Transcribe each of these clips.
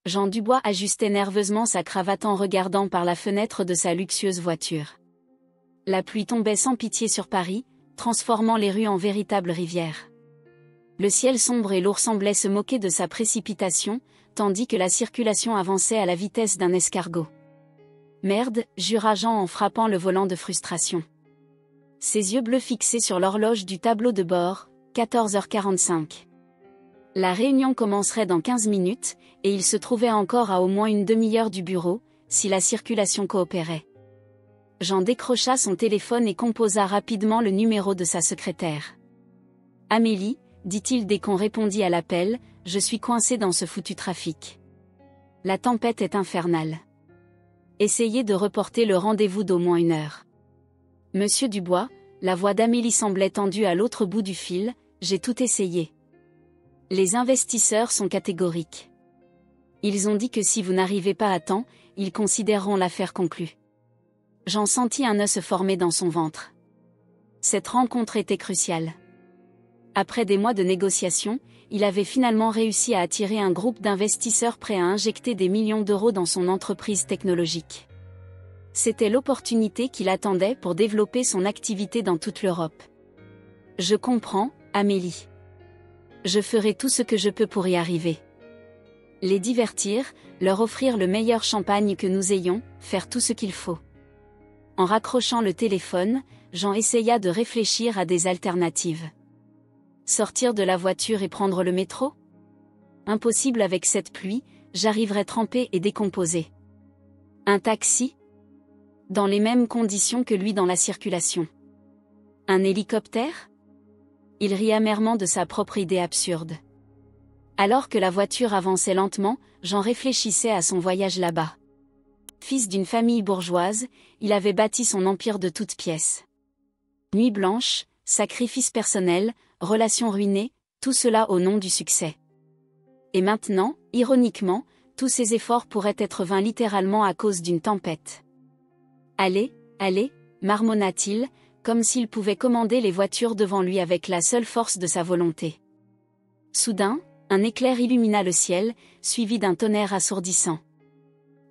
Jean Dubois ajustait nerveusement sa cravate en regardant par la fenêtre de sa luxueuse voiture. La pluie tombait sans pitié sur Paris, transformant les rues en véritables rivières. Le ciel sombre et lourd semblait se moquer de sa précipitation, tandis que la circulation avançait à la vitesse d'un escargot. Merde, jura Jean en frappant le volant de frustration. Ses yeux bleus fixés sur l'horloge du tableau de bord, 14h45. La réunion commencerait dans 15 minutes, et il se trouvait encore à au moins une demi-heure du bureau, si la circulation coopérait. Jean décrocha son téléphone et composa rapidement le numéro de sa secrétaire. « Amélie, dit-il dès qu'on répondit à l'appel, je suis coincé dans ce foutu trafic. La tempête est infernale. Essayez de reporter le rendez-vous d'au moins 1 heure. » Monsieur Dubois, la voix d'Amélie semblait tendue à l'autre bout du fil, j'ai tout essayé. Les investisseurs sont catégoriques. Ils ont dit que si vous n'arrivez pas à temps, ils considéreront l'affaire conclue. Jean sentit un nœud se former dans son ventre. Cette rencontre était cruciale. Après des mois de négociations, il avait finalement réussi à attirer un groupe d'investisseurs prêts à injecter des millions d'euros dans son entreprise technologique. C'était l'opportunité qu'il attendait pour développer son activité dans toute l'Europe. Je comprends, Amélie. Je ferai tout ce que je peux pour y arriver. Les divertir, leur offrir le meilleur champagne que nous ayons, faire tout ce qu'il faut. En raccrochant le téléphone, Jean essaya de réfléchir à des alternatives. Sortir de la voiture et prendre le métro ? Impossible avec cette pluie, j'arriverai trempé et décomposé. Un taxi ? Dans les mêmes conditions que lui dans la circulation. Un hélicoptère ? Il rit amèrement de sa propre idée absurde. Alors que la voiture avançait lentement, Jean réfléchissait à son voyage là-bas. Fils d'une famille bourgeoise, il avait bâti son empire de toutes pièces. Nuit blanche, sacrifices personnels, relations ruinées, tout cela au nom du succès. Et maintenant, ironiquement, tous ces efforts pourraient être vains littéralement à cause d'une tempête. Allez, allez, marmonna-t-il, comme s'il pouvait commander les voitures devant lui avec la seule force de sa volonté. Soudain, un éclair illumina le ciel, suivi d'un tonnerre assourdissant.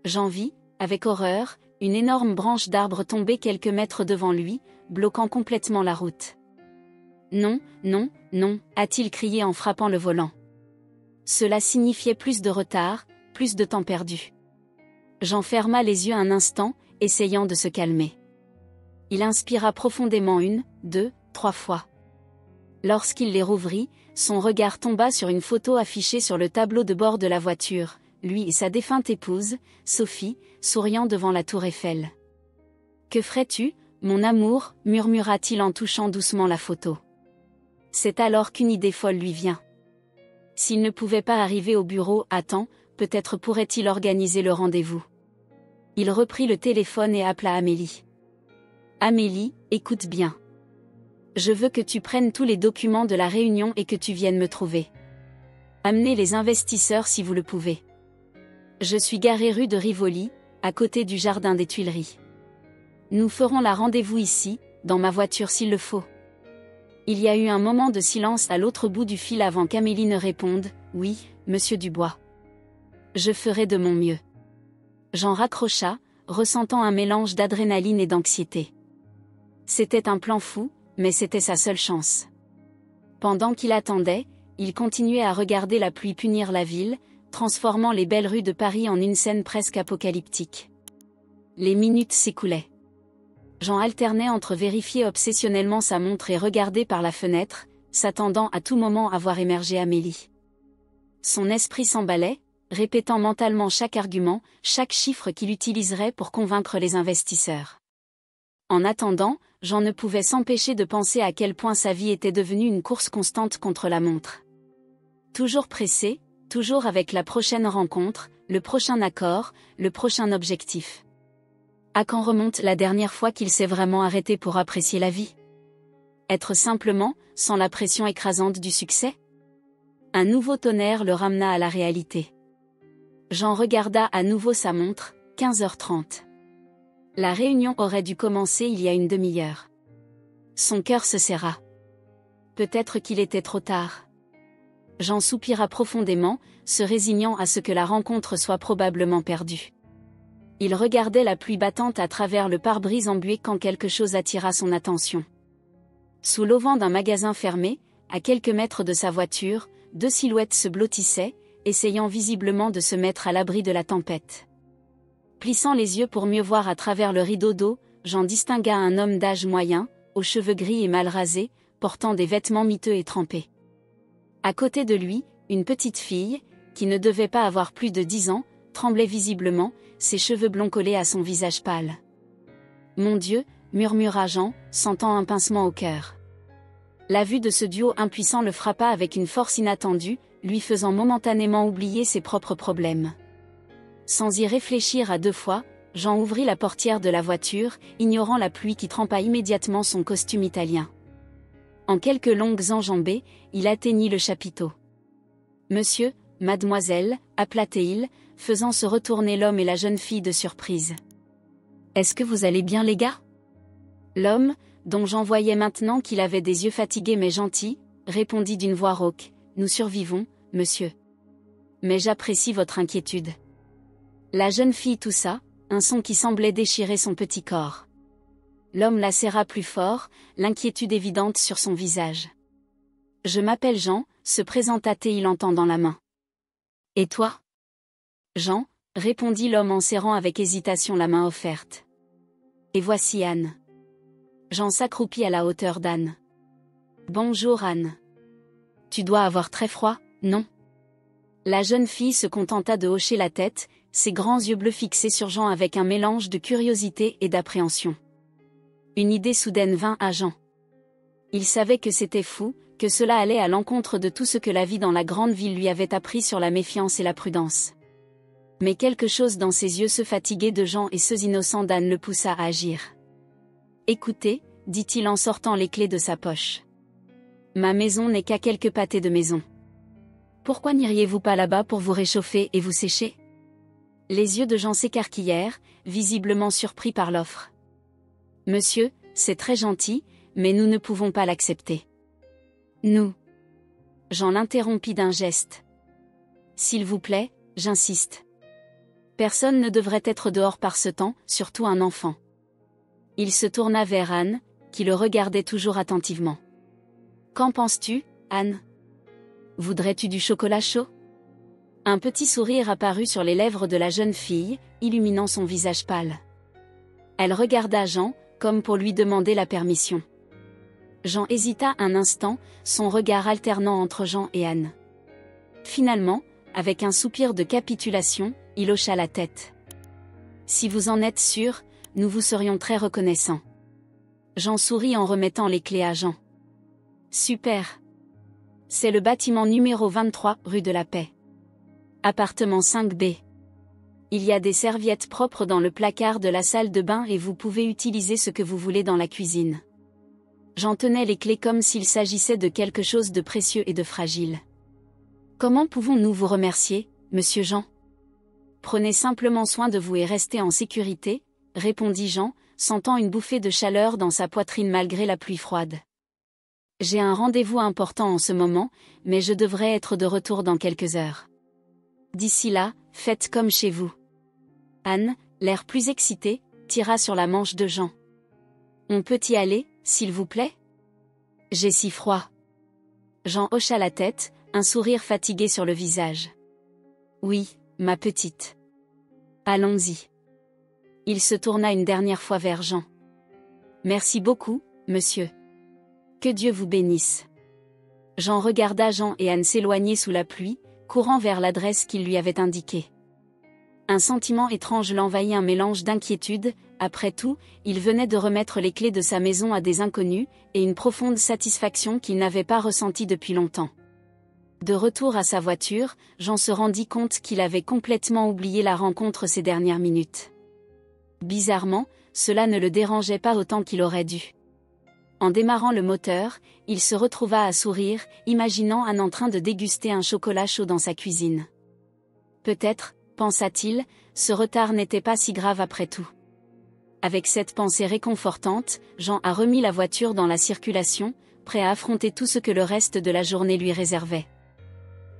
Jean vit, avec horreur, une énorme branche d'arbre tomber quelques mètres devant lui, bloquant complètement la route. Non, non, non, a-t-il crié en frappant le volant. Cela signifiait plus de retard, plus de temps perdu. Jean ferma les yeux un instant, essayant de se calmer. Il inspira profondément 1, 2, 3 fois. Lorsqu'il les rouvrit, son regard tomba sur une photo affichée sur le tableau de bord de la voiture, lui et sa défunte épouse, Sophie, souriant devant la tour Eiffel. « Que ferais-tu, mon amour » murmura-t-il en touchant doucement la photo. C'est alors qu'une idée folle lui vient. S'il ne pouvait pas arriver au bureau à temps, peut-être pourrait-il organiser le rendez-vous. Il reprit le téléphone et appela Amélie. « Amélie, écoute bien. Je veux que tu prennes tous les documents de la réunion et que tu viennes me trouver. Amenez les investisseurs si vous le pouvez. Je suis garé rue de Rivoli, à côté du jardin des Tuileries. Nous ferons la rendez-vous ici, dans ma voiture s'il le faut. » Il y a eu un moment de silence à l'autre bout du fil avant qu'Amélie ne réponde « Oui, monsieur Dubois. Je ferai de mon mieux. » Jean raccrocha, ressentant un mélange d'adrénaline et d'anxiété. C'était un plan fou, mais c'était sa seule chance. Pendant qu'il attendait, il continuait à regarder la pluie punir la ville, transformant les belles rues de Paris en une scène presque apocalyptique. Les minutes s'écoulaient. Jean alternait entre vérifier obsessionnellement sa montre et regarder par la fenêtre, s'attendant à tout moment à voir émerger Amélie. Son esprit s'emballait, répétant mentalement chaque argument, chaque chiffre qu'il utiliserait pour convaincre les investisseurs. En attendant, Jean ne pouvait s'empêcher de penser à quel point sa vie était devenue une course constante contre la montre. Toujours pressé, toujours avec la prochaine rencontre, le prochain accord, le prochain objectif. À quand remonte la dernière fois qu'il s'est vraiment arrêté pour apprécier la vie ? Être simplement, sans la pression écrasante du succès ? Un nouveau tonnerre le ramena à la réalité. Jean regarda à nouveau sa montre, 15h30. La réunion aurait dû commencer il y a une demi-heure. Son cœur se serra. Peut-être qu'il était trop tard. Jean soupira profondément, se résignant à ce que la rencontre soit probablement perdue. Il regardait la pluie battante à travers le pare-brise embué quand quelque chose attira son attention. Sous l'auvent d'un magasin fermé, à quelques mètres de sa voiture, deux silhouettes se blottissaient, essayant visiblement de se mettre à l'abri de la tempête. Plissant les yeux pour mieux voir à travers le rideau d'eau, Jean distingua un homme d'âge moyen, aux cheveux gris et mal rasés, portant des vêtements miteux et trempés. À côté de lui, une petite fille, qui ne devait pas avoir plus de 10 ans, tremblait visiblement, ses cheveux blonds collés à son visage pâle. « Mon Dieu !» murmura Jean, sentant un pincement au cœur. La vue de ce duo impuissant le frappa avec une force inattendue, lui faisant momentanément oublier ses propres problèmes. Sans y réfléchir à deux fois, Jean ouvrit la portière de la voiture, ignorant la pluie qui trempa immédiatement son costume italien. En quelques longues enjambées, il atteignit le chapiteau. « Monsieur, mademoiselle » appela-t-il, faisant se retourner l'homme et la jeune fille de surprise. « Est-ce que vous allez bien les gars ?» L'homme, dont Jean voyait maintenant qu'il avait des yeux fatigués mais gentils, répondit d'une voix rauque. « Nous survivons, monsieur. Mais j'apprécie votre inquiétude. » La jeune fille toussa, un son qui semblait déchirer son petit corps. L'homme la serra plus fort, l'inquiétude évidente sur son visage. « Je m'appelle Jean » se présenta-t-il en tendant la main. « Et toi ?» Jean, répondit l'homme en serrant avec hésitation la main offerte. « Et voici Anne. » Jean s'accroupit à la hauteur d'Anne. « Bonjour Anne. Tu dois avoir très froid, non ?» La jeune fille se contenta de hocher la tête, ses grands yeux bleus fixés sur Jean avec un mélange de curiosité et d'appréhension. Une idée soudaine vint à Jean. Il savait que c'était fou, que cela allait à l'encontre de tout ce que la vie dans la grande ville lui avait appris sur la méfiance et la prudence. Mais quelque chose dans ses yeux se fatiguait de Jean et ceux innocents d'Anne le poussa à agir. « Écoutez, dit-il en sortant les clés de sa poche. Ma maison n'est qu'à quelques pâtés de maison. Pourquoi n'iriez-vous pas là-bas pour vous réchauffer et vous sécher ?» Les yeux de Jean s'écarquillèrent, visiblement surpris par l'offre. « Monsieur, c'est très gentil, mais nous ne pouvons pas l'accepter. » « Nous ?» Jean l'interrompit d'un geste. « S'il vous plaît, j'insiste. Personne ne devrait être dehors par ce temps, surtout un enfant. » Il se tourna vers Anne, qui le regardait toujours attentivement. « Qu'en penses-tu, Anne ? Voudrais-tu du chocolat chaud ?» Un petit sourire apparut sur les lèvres de la jeune fille, illuminant son visage pâle. Elle regarda Jean, comme pour lui demander la permission. Jean hésita un instant, son regard alternant entre Jean et Anne. Finalement, avec un soupir de capitulation, il hocha la tête. « Si vous en êtes sûr, nous vous serions très reconnaissants. » Jean sourit en remettant les clés à Jean. « Super. C'est le bâtiment numéro 23, rue de la Paix. Appartement 5B. Il y a des serviettes propres dans le placard de la salle de bain et vous pouvez utiliser ce que vous voulez dans la cuisine. » Jean tenait les clés comme s'il s'agissait de quelque chose de précieux et de fragile. « Comment pouvons-nous vous remercier, monsieur Jean ? Prenez simplement soin de vous et restez en sécurité, » répondit Jean, sentant une bouffée de chaleur dans sa poitrine malgré la pluie froide. « J'ai un rendez-vous important en ce moment, mais je devrais être de retour dans quelques heures. D'ici là, faites comme chez vous. » Anne, l'air plus excité, tira sur la manche de Jean. « On peut y aller, s'il vous plaît ? J'ai si froid. » Jean hocha la tête, un sourire fatigué sur le visage. « Oui, ma petite. Allons-y. » Il se tourna une dernière fois vers Jean. « Merci beaucoup, monsieur. Que Dieu vous bénisse. » Jean regarda Jean et Anne s'éloigner sous la pluie, courant vers l'adresse qu'il lui avait indiquée. Un sentiment étrange l'envahit, un mélange d'inquiétude. Après tout, il venait de remettre les clés de sa maison à des inconnus, et une profonde satisfaction qu'il n'avait pas ressentie depuis longtemps. De retour à sa voiture, Jean se rendit compte qu'il avait complètement oublié la rencontre ces dernières minutes. Bizarrement, cela ne le dérangeait pas autant qu'il aurait dû. En démarrant le moteur, il se retrouva à sourire, imaginant Anne en train de déguster un chocolat chaud dans sa cuisine. Peut-être, pensa-t-il, ce retard n'était pas si grave après tout. Avec cette pensée réconfortante, Jean a remis la voiture dans la circulation, prêt à affronter tout ce que le reste de la journée lui réservait.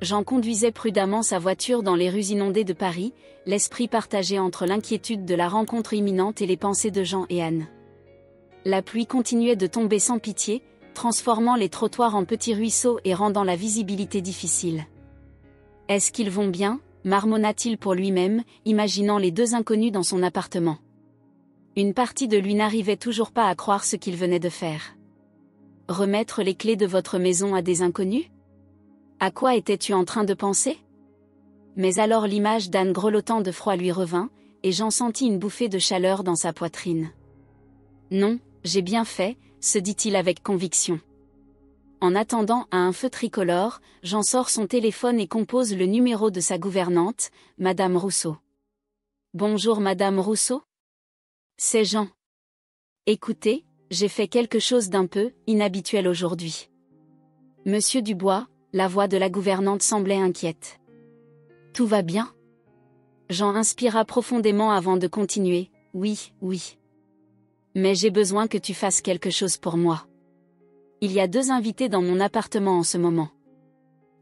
Jean conduisait prudemment sa voiture dans les rues inondées de Paris, l'esprit partagé entre l'inquiétude de la rencontre imminente et les pensées de Jean et Anne. La pluie continuait de tomber sans pitié, transformant les trottoirs en petits ruisseaux et rendant la visibilité difficile. « Est-ce qu'ils vont bien ?» marmonna-t-il pour lui-même, imaginant les deux inconnus dans son appartement. Une partie de lui n'arrivait toujours pas à croire ce qu'il venait de faire. Remettre les clés de votre maison à des inconnus ? À quoi étais-tu en train de penser ? Mais alors l'image d'Anne grelottant de froid lui revint, et Jean sentit une bouffée de chaleur dans sa poitrine. Non, j'ai bien fait, se dit-il avec conviction. En attendant à un feu tricolore, Jean sort son téléphone et compose le numéro de sa gouvernante, Madame Rousseau. Bonjour Madame Rousseau ? C'est Jean. Écoutez, j'ai fait quelque chose d'un peu inhabituel aujourd'hui. Monsieur Dubois, la voix de la gouvernante semblait inquiète. Tout va bien ? Jean inspira profondément avant de continuer. Oui, oui. Mais j'ai besoin que tu fasses quelque chose pour moi. Il y a 2 invités dans mon appartement en ce moment.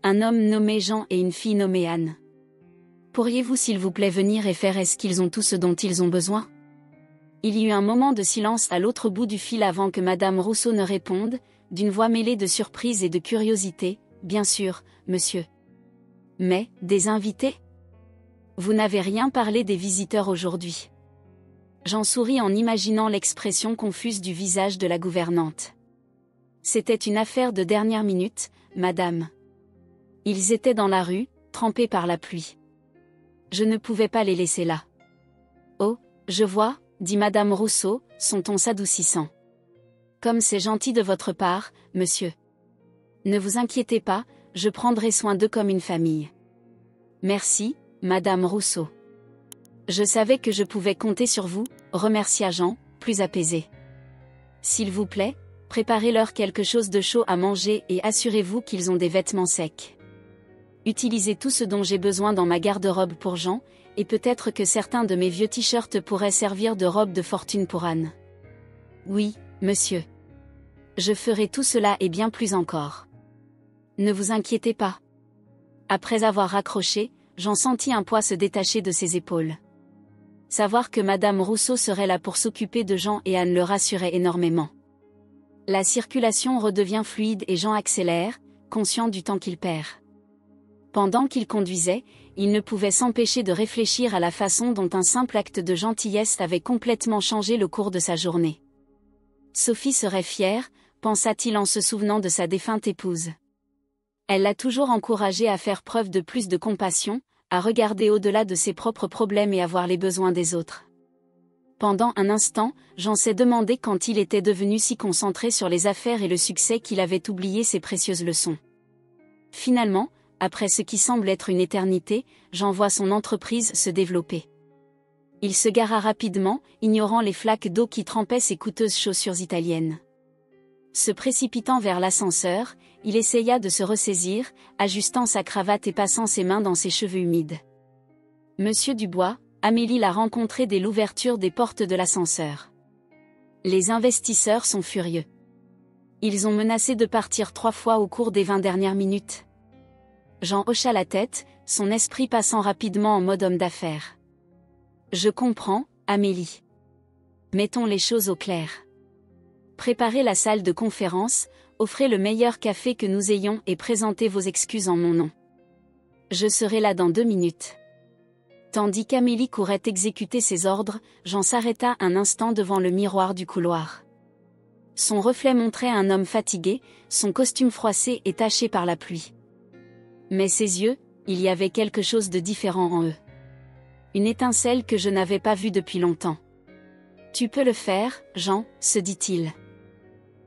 Un homme nommé Jean et une fille nommée Anne. Pourriez-vous s'il vous plaît venir et faire est-ce qu'ils ont tout ce dont ils ont besoin ? Il y eut un moment de silence à l'autre bout du fil avant que Madame Rousseau ne réponde, d'une voix mêlée de surprise et de curiosité. Bien sûr, monsieur. Mais, des invités ? Vous n'avez rien parlé des visiteurs aujourd'hui. Jean sourit en imaginant l'expression confuse du visage de la gouvernante. C'était une affaire de dernière minute, madame. Ils étaient dans la rue, trempés par la pluie. Je ne pouvais pas les laisser là. Oh, je vois, dit Madame Rousseau, son ton s'adoucissant. Comme c'est gentil de votre part, monsieur. Ne vous inquiétez pas, je prendrai soin d'eux comme une famille. Merci, Madame Rousseau. Je savais que je pouvais compter sur vous, remercia Jean, plus apaisé. S'il vous plaît, préparez-leur quelque chose de chaud à manger et assurez-vous qu'ils ont des vêtements secs. Utilisez tout ce dont j'ai besoin dans ma garde-robe pour Jean, et peut-être que certains de mes vieux t-shirts pourraient servir de robe de fortune pour Anne. Oui, monsieur. Je ferai tout cela et bien plus encore. Ne vous inquiétez pas. Après avoir raccroché, Jean sentit un poids se détacher de ses épaules. Savoir que Madame Rousseau serait là pour s'occuper de Jean et Anne le rassurait énormément. La circulation redevient fluide et Jean accélère, conscient du temps qu'il perd. Pendant qu'il conduisait, il ne pouvait s'empêcher de réfléchir à la façon dont un simple acte de gentillesse avait complètement changé le cours de sa journée. Sophie serait fière, pensa-t-il en se souvenant de sa défunte épouse. Elle l'a toujours encouragé à faire preuve de plus de compassion, à regarder au-delà de ses propres problèmes et à voir les besoins des autres. Pendant un instant, Jean s'est demandé quand il était devenu si concentré sur les affaires et le succès qu'il avait oublié ses précieuses leçons. Finalement, après ce qui semble être une éternité, Jean voit son entreprise se développer. Il se gara rapidement, ignorant les flaques d'eau qui trempaient ses coûteuses chaussures italiennes. Se précipitant vers l'ascenseur, il essaya de se ressaisir, ajustant sa cravate et passant ses mains dans ses cheveux humides. Monsieur Dubois, Amélie l'a rencontré dès l'ouverture des portes de l'ascenseur. Les investisseurs sont furieux. Ils ont menacé de partir 3 fois au cours des 20 dernières minutes. Jean hocha la tête, son esprit passant rapidement en mode homme d'affaires. Je comprends, Amélie. Mettons les choses au clair. Préparez la salle de conférence, offrez le meilleur café que nous ayons et présentez vos excuses en mon nom. Je serai là dans 2 minutes. Tandis qu'Amélie courait exécuter ses ordres, Jean s'arrêta un instant devant le miroir du couloir. Son reflet montrait un homme fatigué, son costume froissé et taché par la pluie. Mais ses yeux, il y avait quelque chose de différent en eux. Une étincelle que je n'avais pas vue depuis longtemps. Tu peux le faire, Jean, se dit-il.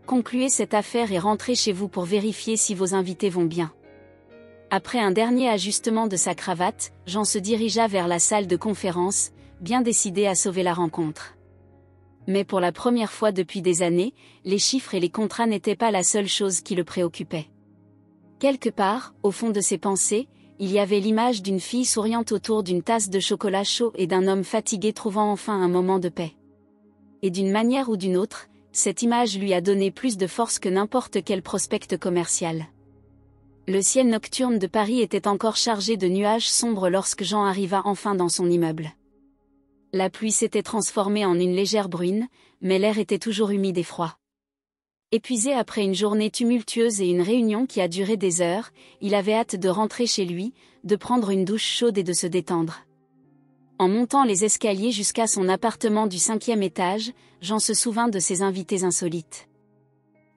Concluez cette affaire et rentrez chez vous pour vérifier si vos invités vont bien. Après un dernier ajustement de sa cravate, Jean se dirigea vers la salle de conférence, bien décidé à sauver la rencontre. Mais pour la première fois depuis des années, les chiffres et les contrats n'étaient pas la seule chose qui le préoccupait. Quelque part, au fond de ses pensées, il y avait l'image d'une fille souriante autour d'une tasse de chocolat chaud et d'un homme fatigué trouvant enfin un moment de paix. Et d'une manière ou d'une autre, cette image lui a donné plus de force que n'importe quel prospect commercial. Le ciel nocturne de Paris était encore chargé de nuages sombres lorsque Jean arriva enfin dans son immeuble. La pluie s'était transformée en une légère bruine, mais l'air était toujours humide et froid. Épuisé après une journée tumultueuse et une réunion qui a duré des heures, il avait hâte de rentrer chez lui, de prendre une douche chaude et de se détendre. En montant les escaliers jusqu'à son appartement du 5e étage, Jean se souvint de ses invités insolites.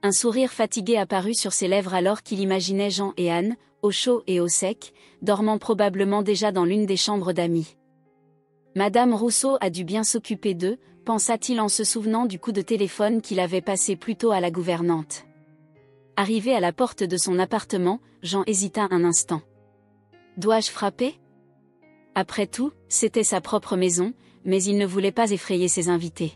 Un sourire fatigué apparut sur ses lèvres alors qu'il imaginait Jean et Anne, au chaud et au sec, dormant probablement déjà dans l'une des chambres d'amis. Madame Rousseau a dû bien s'occuper d'eux, pensa-t-il en se souvenant du coup de téléphone qu'il avait passé plus tôt à la gouvernante. Arrivé à la porte de son appartement, Jean hésita un instant. Dois-je frapper ? Après tout, c'était sa propre maison, mais il ne voulait pas effrayer ses invités.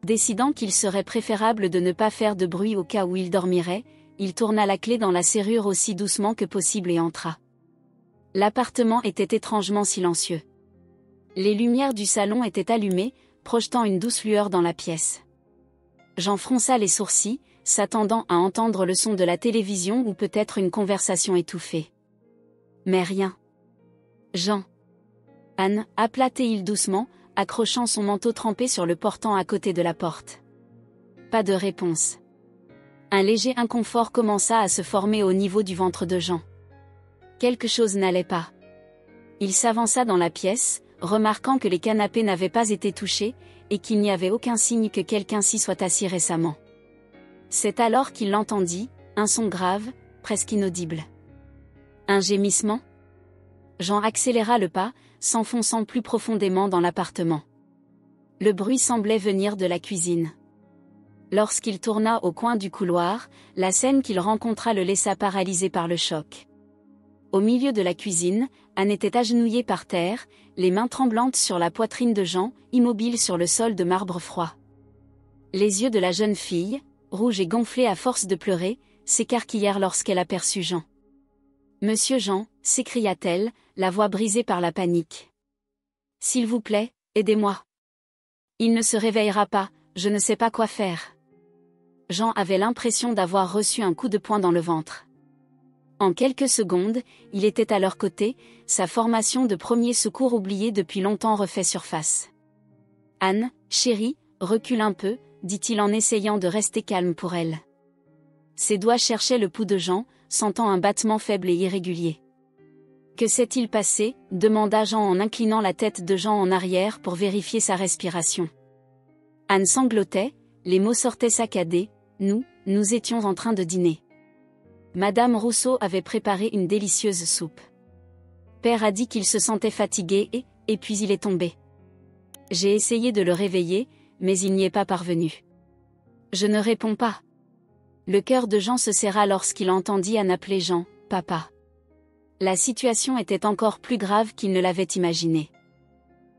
Décidant qu'il serait préférable de ne pas faire de bruit au cas où il dormirait, il tourna la clé dans la serrure aussi doucement que possible et entra. L'appartement était étrangement silencieux. Les lumières du salon étaient allumées, projetant une douce lueur dans la pièce. Jean fronça les sourcils, s'attendant à entendre le son de la télévision ou peut-être une conversation étouffée. Mais rien. Jean. Anne, appela-t-il doucement, accrochant son manteau trempé sur le portant à côté de la porte. Pas de réponse. Un léger inconfort commença à se former au niveau du ventre de Jean. Quelque chose n'allait pas. Il s'avança dans la pièce, remarquant que les canapés n'avaient pas été touchés, et qu'il n'y avait aucun signe que quelqu'un s'y soit assis récemment. C'est alors qu'il l'entendit, un son grave, presque inaudible. Un gémissement ? Jean accéléra le pas, s'enfonçant plus profondément dans l'appartement. Le bruit semblait venir de la cuisine. Lorsqu'il tourna au coin du couloir, la scène qu'il rencontra le laissa paralysé par le choc. Au milieu de la cuisine, Anne était agenouillée par terre, les mains tremblantes sur la poitrine de Jean, immobile sur le sol de marbre froid. Les yeux de la jeune fille, rouges et gonflés à force de pleurer, s'écarquillèrent lorsqu'elle aperçut Jean. « Monsieur Jean », s'écria-t-elle, la voix brisée par la panique. « S'il vous plaît, aidez-moi. Il ne se réveillera pas, je ne sais pas quoi faire. » Jean avait l'impression d'avoir reçu un coup de poing dans le ventre. En quelques secondes, il était à leur côté, sa formation de premier secours oubliée depuis longtemps refait surface. « Anne, chérie, recule un peu », dit-il en essayant de rester calme pour elle. Ses doigts cherchaient le pouls de Jean, sentant un battement faible et irrégulier. « Que s'est-il passé ?» demanda Jean en inclinant la tête de Jean en arrière pour vérifier sa respiration. Anne sanglotait, les mots sortaient saccadés. « Nous étions en train de dîner. Madame Rousseau avait préparé une délicieuse soupe. Père a dit qu'il se sentait fatigué et puis il est tombé. J'ai essayé de le réveiller, mais il n'y est pas parvenu. Je ne réponds pas. » Le cœur de Jean se serra lorsqu'il entendit Anne appeler Jean, « Papa ». La situation était encore plus grave qu'il ne l'avait imaginé.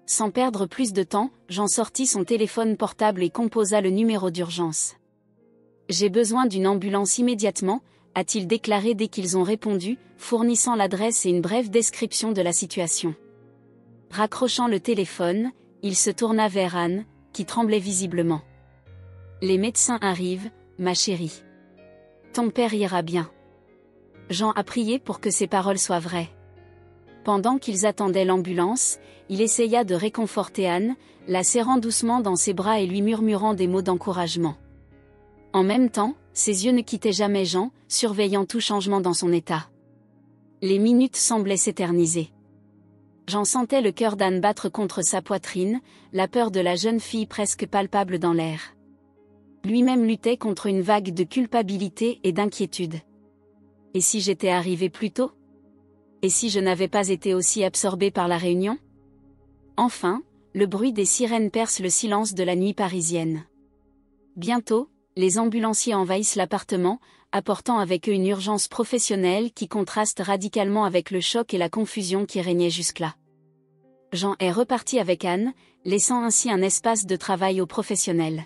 Sans perdre plus de temps, Jean sortit son téléphone portable et composa le numéro d'urgence. « J'ai besoin d'une ambulance immédiatement », a-t-il déclaré dès qu'ils ont répondu, fournissant l'adresse et une brève description de la situation. Raccrochant le téléphone, il se tourna vers Anne, qui tremblait visiblement. « Les médecins arrivent, ma chérie. Ton père ira bien. » Jean a prié pour que ces paroles soient vraies. Pendant qu'ils attendaient l'ambulance, il essaya de réconforter Anne, la serrant doucement dans ses bras et lui murmurant des mots d'encouragement. En même temps, ses yeux ne quittaient jamais Jean, surveillant tout changement dans son état. Les minutes semblaient s'éterniser. Jean sentait le cœur d'Anne battre contre sa poitrine, la peur de la jeune fille presque palpable dans l'air. Lui-même luttait contre une vague de culpabilité et d'inquiétude. Et si j'étais arrivé plus tôt ? Et si je n'avais pas été aussi absorbé par la réunion ? Enfin, le bruit des sirènes perce le silence de la nuit parisienne. Bientôt, les ambulanciers envahissent l'appartement, apportant avec eux une urgence professionnelle qui contraste radicalement avec le choc et la confusion qui régnaient jusque-là. Jean est reparti avec Anne, laissant ainsi un espace de travail aux professionnels.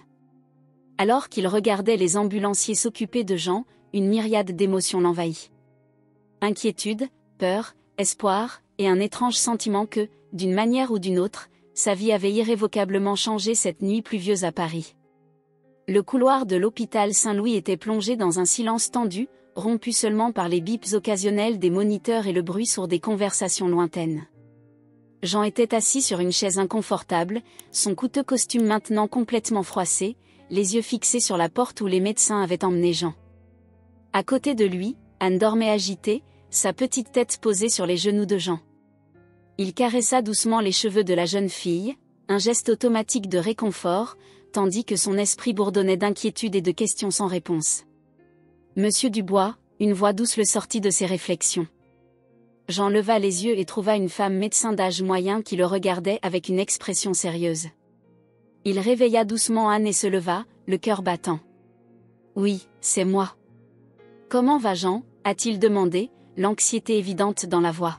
Alors qu'il regardait les ambulanciers s'occuper de Jean, une myriade d'émotions l'envahit. Inquiétude, peur, espoir, et un étrange sentiment que, d'une manière ou d'une autre, sa vie avait irrévocablement changé cette nuit pluvieuse à Paris. Le couloir de l'hôpital Saint-Louis était plongé dans un silence tendu, rompu seulement par les bips occasionnels des moniteurs et le bruit sourd des conversations lointaines. Jean était assis sur une chaise inconfortable, son coûteux costume maintenant complètement froissé, les yeux fixés sur la porte où les médecins avaient emmené Jean. À côté de lui, Anne dormait agitée, sa petite tête posée sur les genoux de Jean. Il caressa doucement les cheveux de la jeune fille, un geste automatique de réconfort, tandis que son esprit bourdonnait d'inquiétude et de questions sans réponse. Monsieur Dubois, une voix douce le sortit de ses réflexions. Jean leva les yeux et trouva une femme médecin d'âge moyen qui le regardait avec une expression sérieuse. Il réveilla doucement Anne et se leva, le cœur battant. « Oui, c'est moi. »« Comment va Jean ?» a-t-il demandé, l'anxiété évidente dans la voix.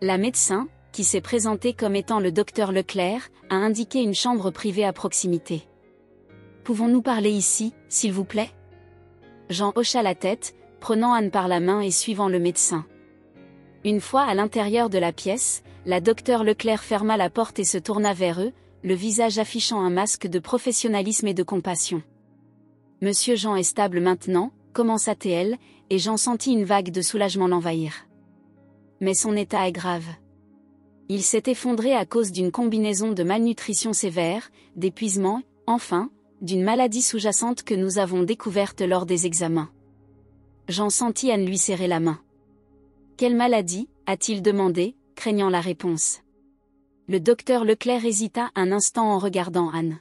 La médecin, qui s'est présentée comme étant le docteur Leclerc, a indiqué une chambre privée à proximité. « Pouvons-nous parler ici, s'il vous plaît ?» Jean hocha la tête, prenant Anne par la main et suivant le médecin. Une fois à l'intérieur de la pièce, la docteur Leclerc ferma la porte et se tourna vers eux, le visage affichant un masque de professionnalisme et de compassion. « Monsieur Jean est stable maintenant », commença-t-elle, et Jean sentit une vague de soulagement l'envahir. Mais son état est grave. Il s'est effondré à cause d'une combinaison de malnutrition sévère, d'épuisement, enfin, d'une maladie sous-jacente que nous avons découverte lors des examens. Jean sentit Anne lui serrer la main. « Quelle maladie ?» a-t-il demandé, craignant la réponse. Le docteur Leclerc hésita un instant en regardant Anne.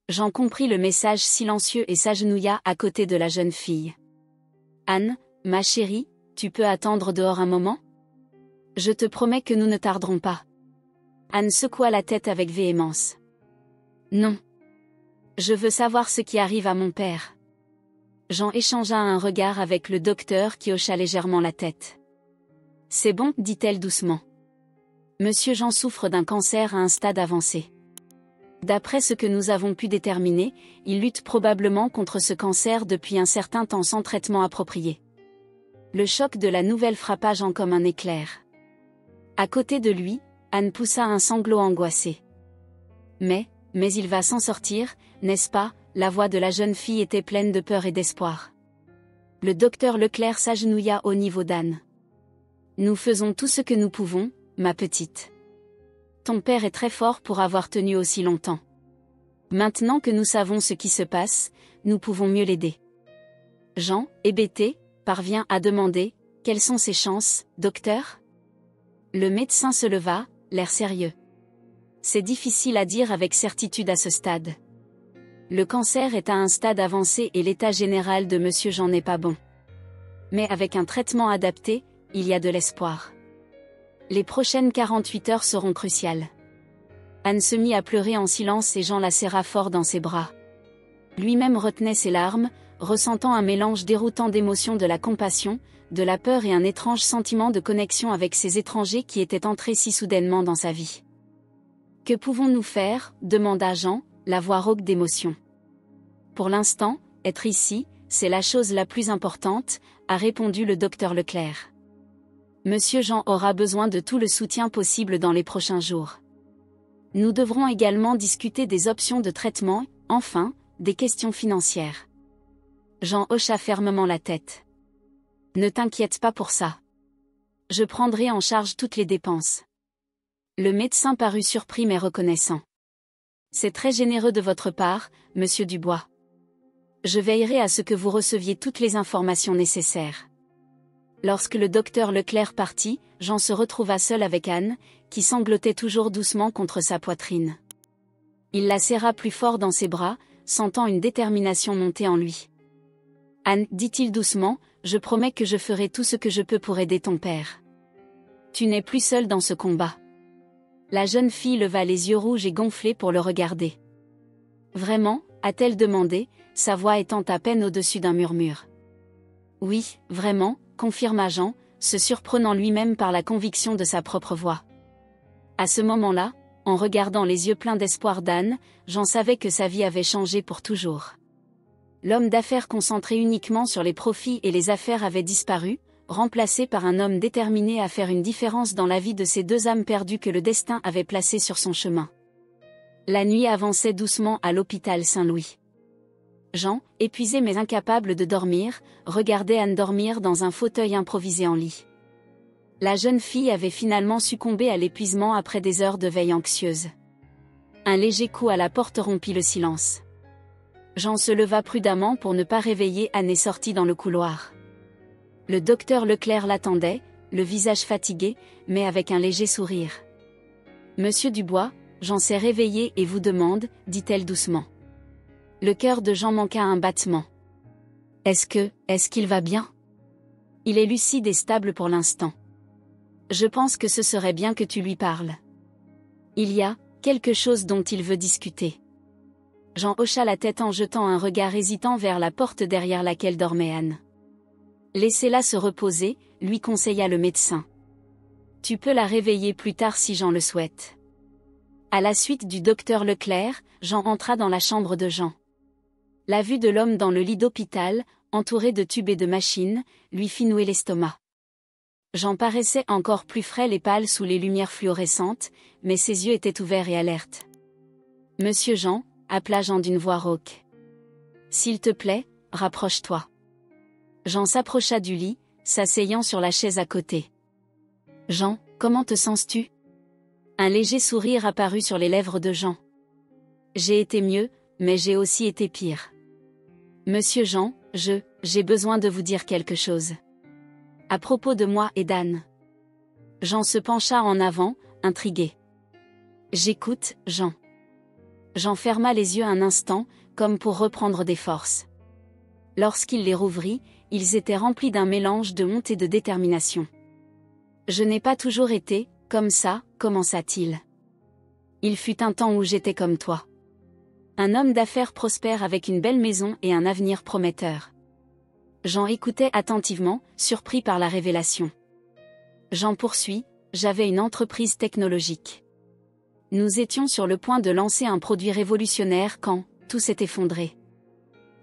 Jean comprit le message silencieux et s'agenouilla à côté de la jeune fille. « Anne, ma chérie, tu peux attendre dehors un moment ? Je te promets que nous ne tarderons pas. » Anne secoua la tête avec véhémence. « Non. Je veux savoir ce qui arrive à mon père. » Jean échangea un regard avec le docteur qui hocha légèrement la tête. « C'est bon, dit-elle doucement. Monsieur Jean souffre d'un cancer à un stade avancé. D'après ce que nous avons pu déterminer, il lutte probablement contre ce cancer depuis un certain temps sans traitement approprié. » Le choc de la nouvelle frappa Jean comme un éclair. À côté de lui, Anne poussa un sanglot angoissé. Mais il va s'en sortir, n'est-ce pas ?» La voix de la jeune fille était pleine de peur et d'espoir. Le docteur Leclerc s'agenouilla au niveau d'Anne. « Nous faisons tout ce que nous pouvons, ma petite. Ton père est très fort pour avoir tenu aussi longtemps. Maintenant que nous savons ce qui se passe, nous pouvons mieux l'aider. » Jean, hébété, parvient à demander « Quelles sont ses chances, docteur ?» Le médecin se leva, l'air sérieux. « C'est difficile à dire avec certitude à ce stade. Le cancer est à un stade avancé et l'état général de Monsieur Jean n'est pas bon. Mais avec un traitement adapté, il y a de l'espoir. Les prochaines 48 heures seront cruciales. » Anne se mit à pleurer en silence et Jean la serra fort dans ses bras. Lui-même retenait ses larmes, ressentant un mélange déroutant d'émotions de la compassion, de la peur et un étrange sentiment de connexion avec ces étrangers qui étaient entrés si soudainement dans sa vie. « Que pouvons-nous faire ?» demanda Jean, la voix rauque d'émotion. « Pour l'instant, être ici, c'est la chose la plus importante, » a répondu le docteur Leclerc. « Monsieur Jean aura besoin de tout le soutien possible dans les prochains jours. Nous devrons également discuter des options de traitement, enfin, des questions financières. » Jean hocha fermement la tête. « Ne t'inquiète pas pour ça. Je prendrai en charge toutes les dépenses. » Le médecin parut surpris mais reconnaissant. « C'est très généreux de votre part, monsieur Dubois. Je veillerai à ce que vous receviez toutes les informations nécessaires. » Lorsque le docteur Leclerc partit, Jean se retrouva seul avec Anne, qui sanglotait toujours doucement contre sa poitrine. Il la serra plus fort dans ses bras, sentant une détermination monter en lui. « Anne, dit-il doucement, je promets que je ferai tout ce que je peux pour aider ton père. Tu n'es plus seule dans ce combat. » La jeune fille leva les yeux rouges et gonflés pour le regarder. « Vraiment ?» a-t-elle demandé, sa voix étant à peine au-dessus d'un murmure. « Oui, vraiment », confirma Jean, se surprenant lui-même par la conviction de sa propre voix. À ce moment-là, en regardant les yeux pleins d'espoir d'Anne, Jean savait que sa vie avait changé pour toujours. L'homme d'affaires concentré uniquement sur les profits et les affaires avait disparu, remplacé par un homme déterminé à faire une différence dans la vie de ces deux âmes perdues que le destin avait placées sur son chemin. La nuit avançait doucement à l'hôpital Saint-Louis. Jean, épuisé mais incapable de dormir, regardait Anne dormir dans un fauteuil improvisé en lit. La jeune fille avait finalement succombé à l'épuisement après des heures de veille anxieuse. Un léger coup à la porte rompit le silence. Jean se leva prudemment pour ne pas réveiller Anne et sortit dans le couloir. Le docteur Leclerc l'attendait, le visage fatigué, mais avec un léger sourire. « Monsieur Dubois, Jean s'est réveillé et vous demande, dit-elle doucement. » Le cœur de Jean manqua un battement. Est-ce qu'il va bien? Il est lucide et stable pour l'instant. Je pense que ce serait bien que tu lui parles. Il y a quelque chose dont il veut discuter. Jean hocha la tête en jetant un regard hésitant vers la porte derrière laquelle dormait Anne. Laissez-la se reposer, lui conseilla le médecin. Tu peux la réveiller plus tard si Jean le souhaite. À la suite du docteur Leclerc, Jean entra dans la chambre de Jean. La vue de l'homme dans le lit d'hôpital, entouré de tubes et de machines, lui fit nouer l'estomac. Jean paraissait encore plus frêle et pâle sous les lumières fluorescentes, mais ses yeux étaient ouverts et alertes. « Monsieur Jean » appela Jean d'une voix rauque. « S'il te plaît, rapproche-toi. » Jean s'approcha du lit, s'asseyant sur la chaise à côté. « Jean, comment te sens-tu » Un léger sourire apparut sur les lèvres de Jean. « J'ai été mieux, mais j'ai aussi été pire. Monsieur Jean, j'ai besoin de vous dire quelque chose. À propos de moi et d'Anne. » Jean se pencha en avant, intrigué. « J'écoute, Jean. » Jean ferma les yeux un instant, comme pour reprendre des forces. Lorsqu'il les rouvrit, ils étaient remplis d'un mélange de honte et de détermination. « Je n'ai pas toujours été, comme ça, » commença-t-il. « Il fut un temps où j'étais comme toi. Un homme d'affaires prospère avec une belle maison et un avenir prometteur. » Jean écoutait attentivement, surpris par la révélation. Jean poursuit, « J'avais une entreprise technologique. Nous étions sur le point de lancer un produit révolutionnaire quand tout s'est effondré.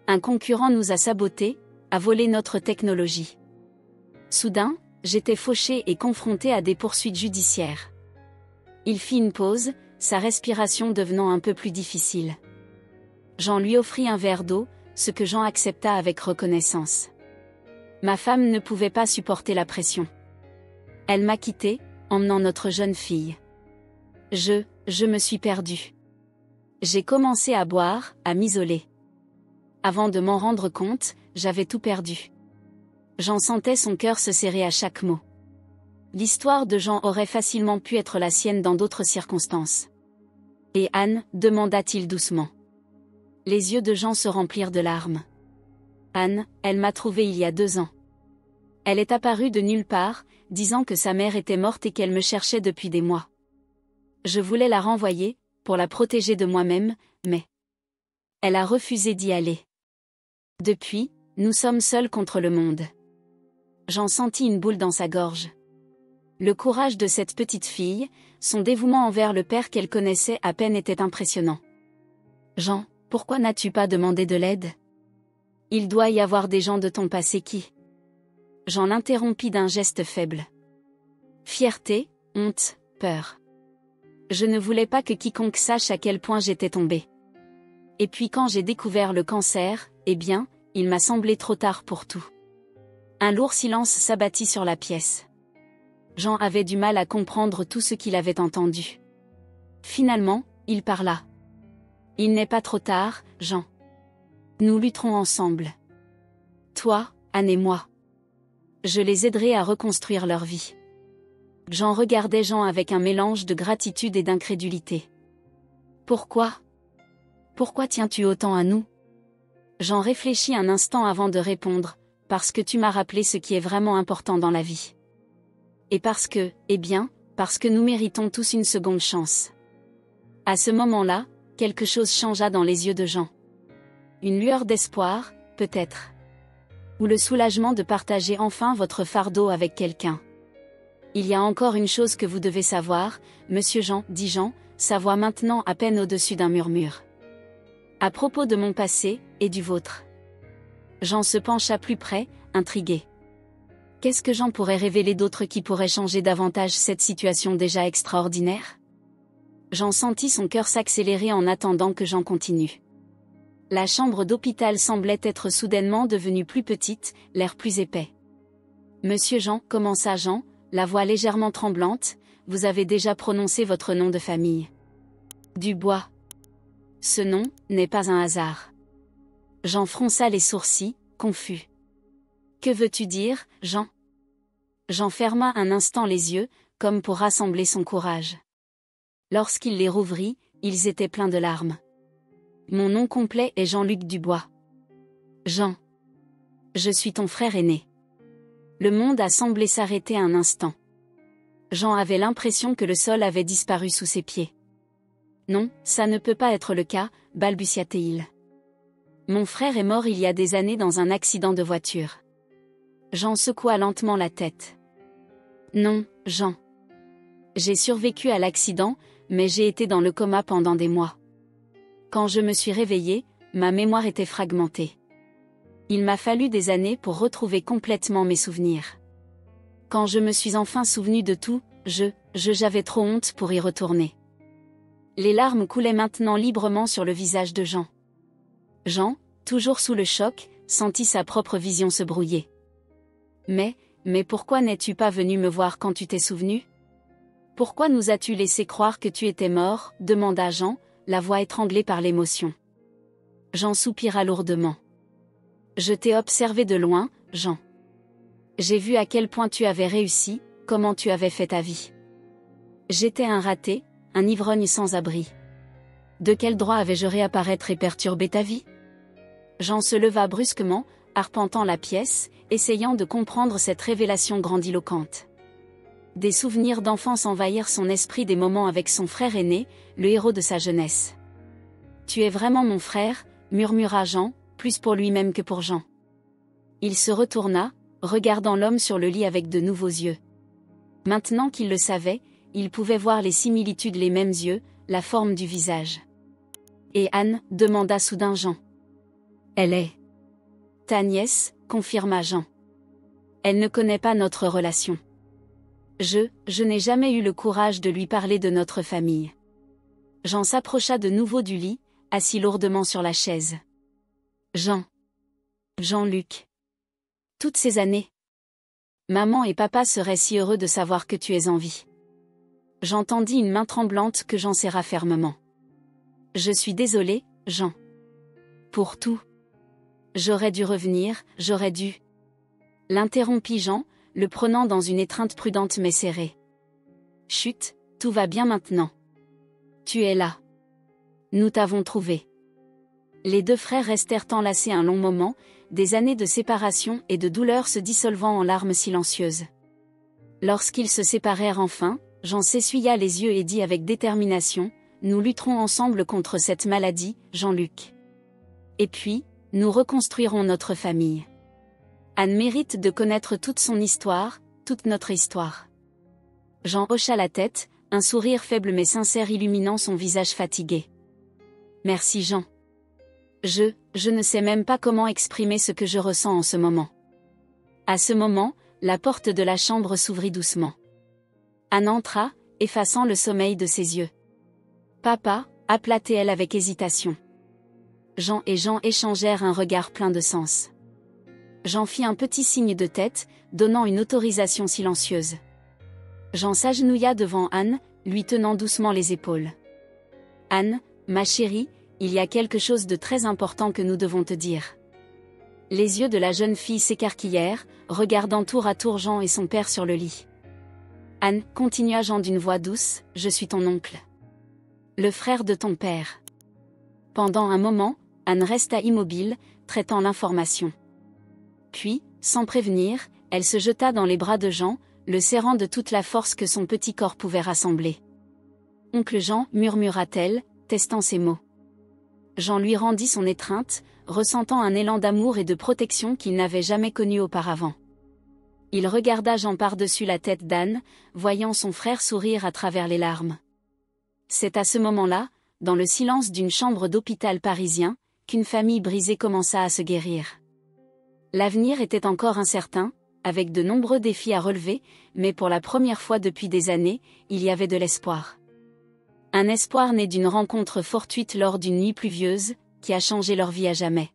Un concurrent nous a sabotés, a volé notre technologie. Soudain, j'étais fauché et confronté à des poursuites judiciaires. » Il fit une pause, sa respiration devenant un peu plus difficile. Jean lui offrit un verre d'eau, ce que Jean accepta avec reconnaissance. « Ma femme ne pouvait pas supporter la pression. Elle m'a quitté, emmenant notre jeune fille. Je me suis perdu. J'ai commencé à boire, à m'isoler. Avant de m'en rendre compte, j'avais tout perdu. » Jean sentait son cœur se serrer à chaque mot. L'histoire de Jean aurait facilement pu être la sienne dans d'autres circonstances. « Et Anne » demanda-t-il doucement. Les yeux de Jean se remplirent de larmes. « Anne, elle m'a trouvé il y a 2 ans. Elle est apparue de nulle part, disant que sa mère était morte et qu'elle me cherchait depuis des mois. Je voulais la renvoyer, pour la protéger de moi-même, mais elle a refusé d'y aller. Depuis, nous sommes seuls contre le monde. » Jean sentit une boule dans sa gorge. Le courage de cette petite fille, son dévouement envers le père qu'elle connaissait à peine était impressionnant. « Jean, pourquoi n'as-tu pas demandé de l'aide? Il doit y avoir des gens de ton passé qui... » Jean l'interrompit d'un geste faible. Fierté, honte, peur. Je ne voulais pas que quiconque sache à quel point j'étais tombé. Et puis quand j'ai découvert le cancer, eh bien, il m'a semblé trop tard pour tout. Un lourd silence s'abattit sur la pièce. Jean avait du mal à comprendre tout ce qu'il avait entendu. Finalement, il parla. « Il n'est pas trop tard, Jean. Nous lutterons ensemble. Toi, Anne et moi. Je les aiderai à reconstruire leur vie. » Jean regardait Jean avec un mélange de gratitude et d'incrédulité. « Pourquoi? Pourquoi tiens-tu autant à nous ?» Jean réfléchit un instant avant de répondre, « Parce que tu m'as rappelé ce qui est vraiment important dans la vie. Et parce que nous méritons tous une seconde chance. » À ce moment-là, quelque chose changea dans les yeux de Jean. Une lueur d'espoir, peut-être. Ou le soulagement de partager enfin votre fardeau avec quelqu'un. « Il y a encore une chose que vous devez savoir, monsieur Jean, » dit Jean, sa voix maintenant à peine au-dessus d'un murmure. « À propos de mon passé, et du vôtre. » Jean se pencha plus près, intrigué. Qu'est-ce que Jean pourrait révéler d'autre qui pourrait changer davantage cette situation déjà extraordinaire? Jean sentit son cœur s'accélérer en attendant que Jean continue. La chambre d'hôpital semblait être soudainement devenue plus petite, l'air plus épais. Monsieur Jean, commença Jean, la voix légèrement tremblante, vous avez déjà prononcé votre nom de famille. Dubois. Ce nom n'est pas un hasard. Jean fronça les sourcils, confus. Que veux-tu dire, Jean? Jean ferma un instant les yeux, comme pour rassembler son courage. Lorsqu'il les rouvrit, ils étaient pleins de larmes. Mon nom complet est Jean-Luc Dubois. Jean. Je suis ton frère aîné. Le monde a semblé s'arrêter un instant. Jean avait l'impression que le sol avait disparu sous ses pieds. Non, ça ne peut pas être le cas, balbutia-t-il. Mon frère est mort il y a des années dans un accident de voiture. Jean secoua lentement la tête. Non, Jean. J'ai survécu à l'accident, mais j'ai été dans le coma pendant des mois. Quand je me suis réveillé, ma mémoire était fragmentée. Il m'a fallu des années pour retrouver complètement mes souvenirs. Quand je me suis enfin souvenu de tout, j'avais trop honte pour y retourner. Les larmes coulaient maintenant librement sur le visage de Jean. Jean, toujours sous le choc, sentit sa propre vision se brouiller. Mais pourquoi n'es-tu pas venu me voir quand tu t'es souvenu? Pourquoi nous as-tu laissé croire que tu étais mort? Demanda Jean, la voix étranglée par l'émotion. Jean soupira lourdement. Je t'ai observé de loin, Jean. J'ai vu à quel point tu avais réussi, comment tu avais fait ta vie. J'étais un raté, un ivrogne sans abri. De quel droit avais-je réapparaître et perturber ta vie? Jean se leva brusquement, arpentant la pièce, essayant de comprendre cette révélation grandiloquente. Des souvenirs d'enfance envahirent son esprit, des moments avec son frère aîné, le héros de sa jeunesse. Tu es vraiment mon frère, murmura Jean, plus pour lui-même que pour Jean. Il se retourna, regardant l'homme sur le lit avec de nouveaux yeux. Maintenant qu'il le savait, il pouvait voir les similitudes, les mêmes yeux, la forme du visage. Et Anne, demanda soudain Jean. Elle est ta nièce, confirma Jean. Elle ne connaît pas notre relation. Je n'ai jamais eu le courage de lui parler de notre famille. Jean s'approcha de nouveau du lit, assis lourdement sur la chaise. Jean-Luc. Toutes ces années. Maman et papa seraient si heureux de savoir que tu es en vie. J'entendis une main tremblante que Jean serra fermement. Je suis désolé, Jean. Pour tout. J'aurais dû revenir, j'aurais dû. L'interrompit Jean, le prenant dans une étreinte prudente mais serrée. Chut, tout va bien maintenant. Tu es là. Nous t'avons trouvé. Les deux frères restèrent enlacés un long moment, des années de séparation et de douleur se dissolvant en larmes silencieuses. Lorsqu'ils se séparèrent enfin, Jean s'essuya les yeux et dit avec détermination, « Nous lutterons ensemble contre cette maladie, Jean-Luc. Et puis, nous reconstruirons notre famille. Anne mérite de connaître toute son histoire, toute notre histoire. » Jean hocha la tête, un sourire faible mais sincère illuminant son visage fatigué. « Merci Jean. Je ne sais même pas comment exprimer ce que je ressens en ce moment. » À ce moment, la porte de la chambre s'ouvrit doucement. Anne entra, effaçant le sommeil de ses yeux. « Papa » appela-t-elle avec hésitation. Jean et Jean échangèrent un regard plein de sens. Jean fit un petit signe de tête, donnant une autorisation silencieuse. Jean s'agenouilla devant Anne, lui tenant doucement les épaules. « Anne, ma chérie, il y a quelque chose de très important que nous devons te dire. » Les yeux de la jeune fille s'écarquillèrent, regardant tour à tour Jean et son père sur le lit. « Anne, continua Jean d'une voix douce, je suis ton oncle. Le frère de ton père. » Pendant un moment, Anne resta immobile, traitant l'information. Puis, sans prévenir, elle se jeta dans les bras de Jean, le serrant de toute la force que son petit corps pouvait rassembler. « Oncle Jean, murmura-t-elle, testant ses mots. Jean lui rendit son étreinte, ressentant un élan d'amour et de protection qu'il n'avait jamais connu auparavant. Il regarda Jean par-dessus la tête d'Anne, voyant son frère sourire à travers les larmes. C'est à ce moment-là, dans le silence d'une chambre d'hôpital parisien, qu'une famille brisée commença à se guérir. L'avenir était encore incertain, avec de nombreux défis à relever, mais pour la première fois depuis des années, il y avait de l'espoir. Un espoir né d'une rencontre fortuite lors d'une nuit pluvieuse, qui a changé leur vie à jamais.